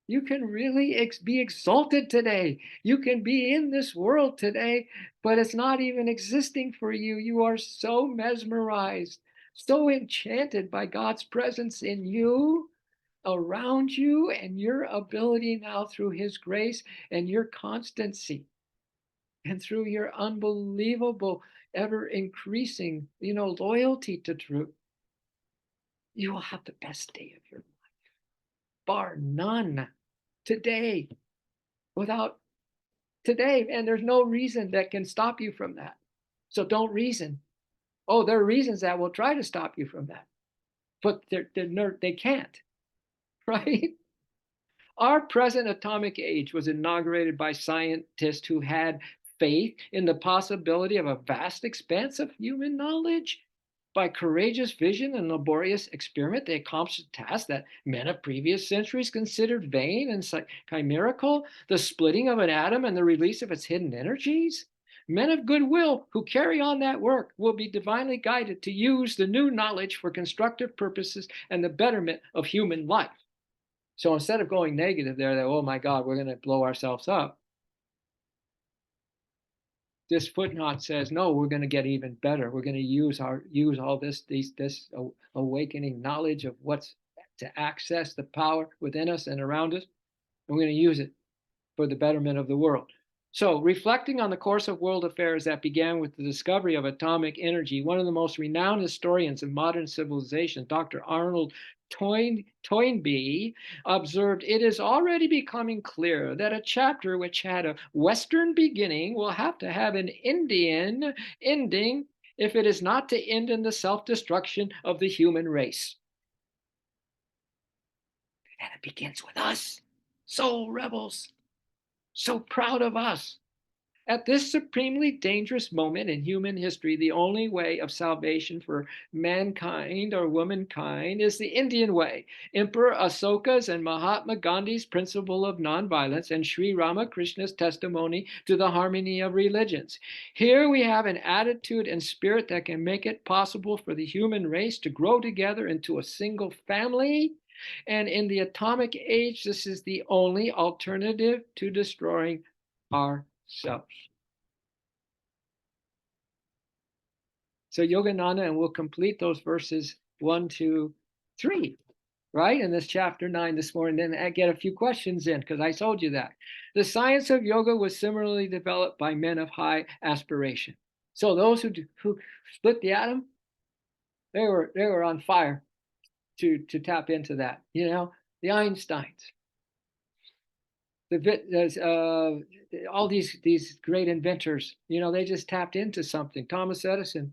You can really be exalted today. You can be in this world today, but it's not even existing for you. You are so mesmerized, so enchanted by God's presence in you, around you, and your ability now through his grace and your constancy and through your unbelievable, ever increasing, loyalty to truth. You will have the best day of your life, bar none, today. Without today, and there's no reason that can stop you from that. So don't reason. Oh, there are reasons that will try to stop you from that, but they can't, right? Our present atomic age was inaugurated by scientists who had faith in the possibility of a vast expanse of human knowledge. By courageous vision and laborious experiment, they accomplished a task that men of previous centuries considered vain and chimerical: the splitting of an atom and the release of its hidden energies. Men of goodwill who carry on that work will be divinely guided to use the new knowledge for constructive purposes and the betterment of human life. So instead of going negative there, that, oh my God, we're going to blow ourselves up, this footnote says, no, we're going to get even better. We're going to use all this awakening knowledge of what's to access the power within us and around us. And we're going to use it for the betterment of the world. So, reflecting on the course of world affairs that began with the discovery of atomic energy, one of the most renowned historians of modern civilization, Dr. Arnold Toynbee, observed, it is already becoming clear that a chapter which had a Western beginning will have to have an Indian ending if it is not to end in the self-destruction of the human race. And it begins with us, soul rebels, so proud of us. At this supremely dangerous moment in human history, the only way of salvation for mankind or womankind is the Indian way. Emperor Asoka's and Mahatma Gandhi's principle of nonviolence and Sri Ramakrishna's testimony to the harmony of religions. Here we have an attitude and spirit that can make it possible for the human race to grow together into a single family. And in the atomic age, this is the only alternative to destroying ourselves. So Yogananda, and we'll complete those verses 1, 2, 3, right? In this chapter 9 this morning. Then I get a few questions in because I told you that. The science of yoga was similarly developed by men of high aspiration. So those who split the atom, they were on fire to tap into that. You know, the Einsteins, all these great inventors. You know, they just tapped into something. Thomas Edison.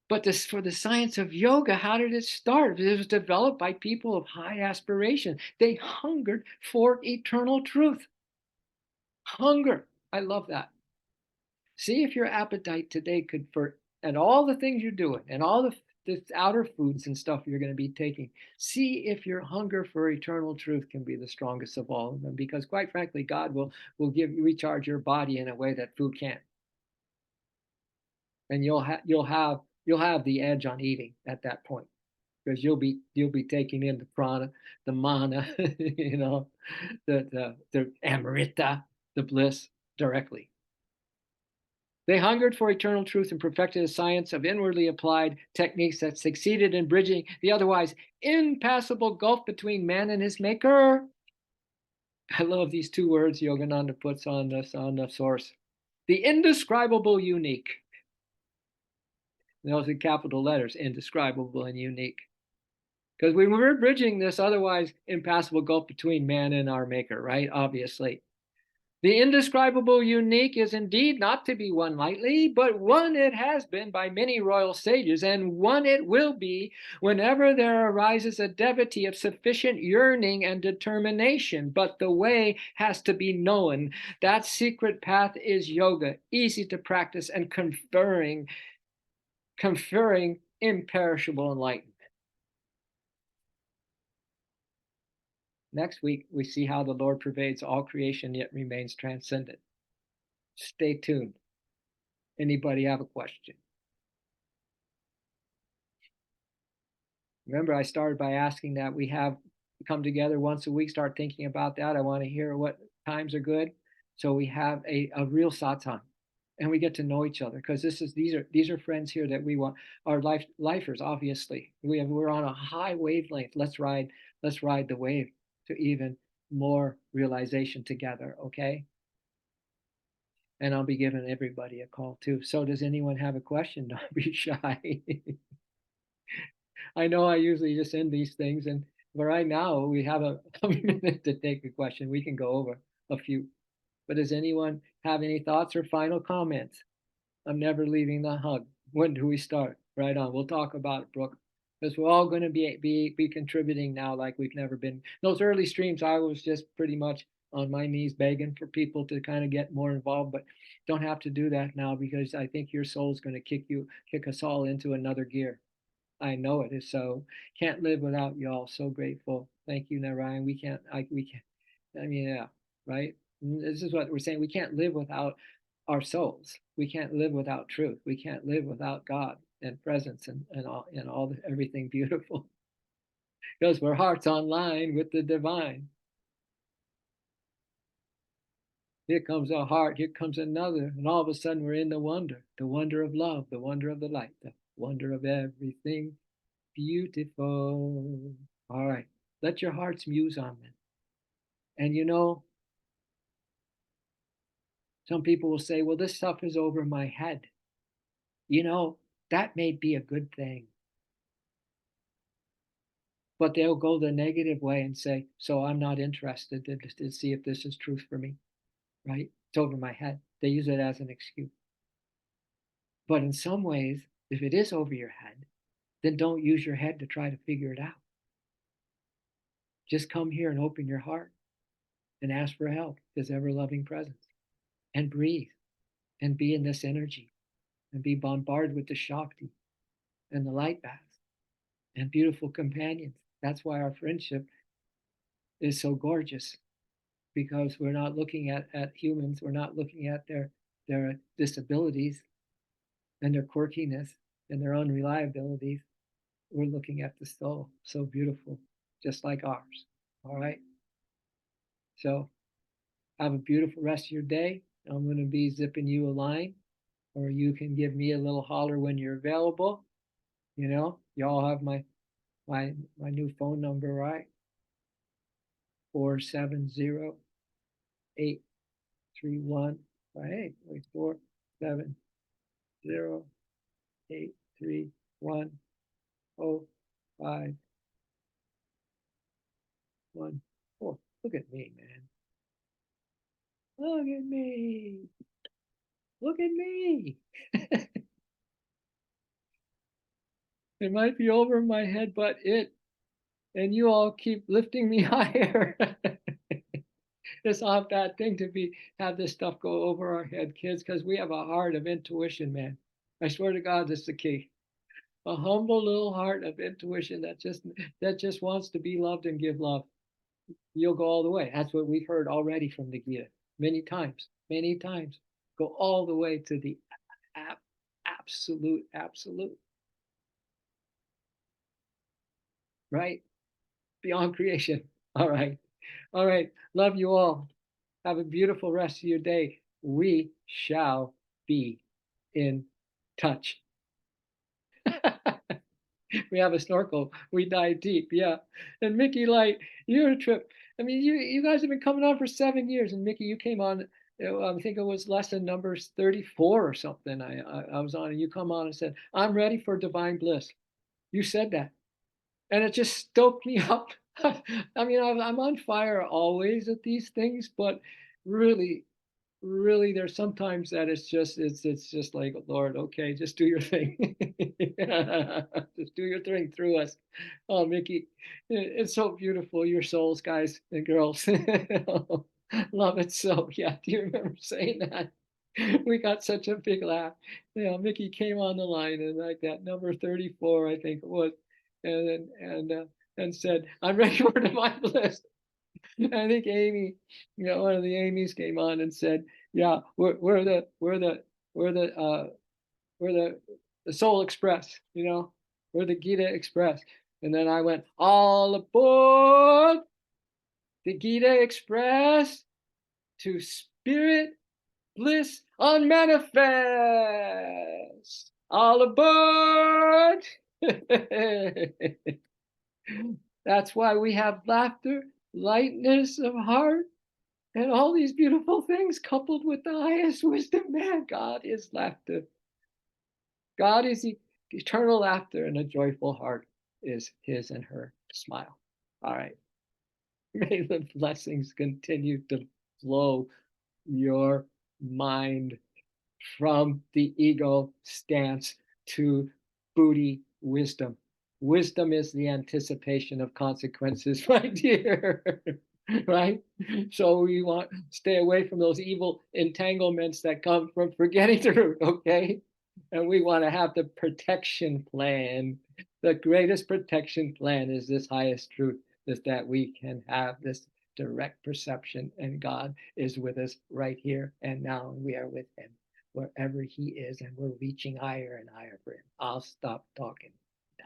But this, for the science of yoga, how did it start? It was developed by people of high aspiration. They hungered for eternal truth. Hunger. I love that. See if your appetite today could, and all the things you're doing and all the outer foods and stuff you're going to be taking, see if your hunger for eternal truth can be the strongest of all of them. Because quite frankly, God will recharge your body in a way that food can't. And you'll have the edge on eating at that point, because you'll be taking in the prana, the mana, you know, the amrita, the bliss directly. They hungered for eternal truth and perfected a science of inwardly applied techniques that succeeded in bridging the otherwise impassable gulf between man and his maker. I love these two words Yogananda puts on the source. The indescribable unique. Those are capital letters, indescribable and unique. Because we were bridging this otherwise impassable gulf between man and our maker, right? Obviously. The indescribable unique is indeed not to be won lightly, but one it has been by many royal sages, and one it will be whenever there arises a devotee of sufficient yearning and determination. But the way has to be known. That secret path is yoga, easy to practice and conferring imperishable enlightenment. Next week, we see how the Lord pervades all creation yet remains transcendent. Stay tuned. Anybody have a question? Remember, I started by asking that we have come together once a week, start thinking about that. I want to hear what times are good. So we have a real satsang and we get to know each other, because these are friends here that we want, our lifers, obviously. We're on a high wavelength. Let's ride the wave to even more realization together, okay? And I'll be giving everybody a call too. So does anyone have a question? Don't be shy. I know I usually just end these things, but right now we have a minute to take a question. We can go over a few. But does anyone have any thoughts or final comments? I'm never leaving the hug. When do we start? Right on. We'll talk about it, Brooke, because we're all going to be contributing now like we've never been. Those early streams, I was just pretty much on my knees begging for people to kind of get more involved, but don't have to do that now, because I think your soul is going to kick us all into another gear. I know it is so. Can't live without y'all. So grateful. Thank you, Narayan. We can't. I mean, yeah, right. This is what we're saying. We can't live without our souls. We can't live without truth. We can't live without God and presence and all everything beautiful. because we're hearts online with the divine. Here comes a heart, here comes another, and all of a sudden we're in the wonder of love, the wonder of the light, the wonder of everything beautiful. All right, let your hearts muse on them. And some people will say, well, this stuff is over my head. That may be a good thing. But they'll go the negative way and say, so I'm not interested to see if this is truth for me, right? It's over my head. They use it as an excuse. But in some ways, if it is over your head, then don't use your head to try to figure it out. Just come here and open your heart and ask for help, His ever loving presence, and breathe and be in this energy and be bombarded with the Shakti and the light baths and beautiful companions. That's why our friendship is so gorgeous, because we're not looking at humans, we're not looking at their disabilities and their quirkiness and their unreliabilities. We're looking at the soul, so beautiful, just like ours. All right. So have a beautiful rest of your day. I'm going to be zipping you a line, or you can give me a little holler when you're available. You all have my new phone number, right? 470-831. Hey, wait, 470-831-0514. Look at me, man. Look at me. Look at me. It might be over my head, but and you all keep lifting me higher. It's not a bad thing to have this stuff go over our head, kids, because we have a heart of intuition, man. I swear to God, that's the key. A humble little heart of intuition that just wants to be loved and give love. You'll go all the way. That's what we've heard already from the Gita many times, many times. Go all the way to the absolute, right? Beyond creation. All right. All right. Love you all. Have a beautiful rest of your day. We shall be in touch. We have a snorkel. We dive deep. Yeah. And Mickey Light, your trip. I mean, you guys have been coming on for 7 years. And Mickey, you came on, I think it was lesson number 34 or something. I was on, and you come on and said, I'm ready for divine bliss. You said that. And it just stoked me up. I mean, I'm on fire always at these things, but really, really, there's sometimes that it's just like, Lord, okay, just do your thing. Just do your thing through us. Oh, Mickey, it's so beautiful, your souls, guys and girls. Love it so. Yeah, do you remember saying that? We got such a big laugh. Mickey came on the line, and like that number 34, I think it was, and said, I'm ready for divine bliss. I think Amy, one of the Amy's came on and said, yeah, we're the Soul Express, we're the Gita Express. And then I went, all aboard the Gita Express to Spirit Bliss Unmanifest. All aboard. That's why we have laughter, lightness of heart, and all these beautiful things coupled with the highest wisdom. Man, God is laughter. God is eternal laughter, and a joyful heart is his and her smile. All right. May the blessings continue to flow your mind from the ego stance to Buddhi wisdom. Wisdom is the anticipation of consequences, my dear. Right? So we want to stay away from those evil entanglements that come from forgetting the root, okay? And we want to have the protection plan. The greatest protection plan is this highest truth, is that we can have this direct perception, and God is with us right here and now, and we are with him wherever he is, and we're reaching higher and higher for him. I'll stop talking now.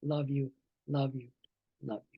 Love you, love you, Love.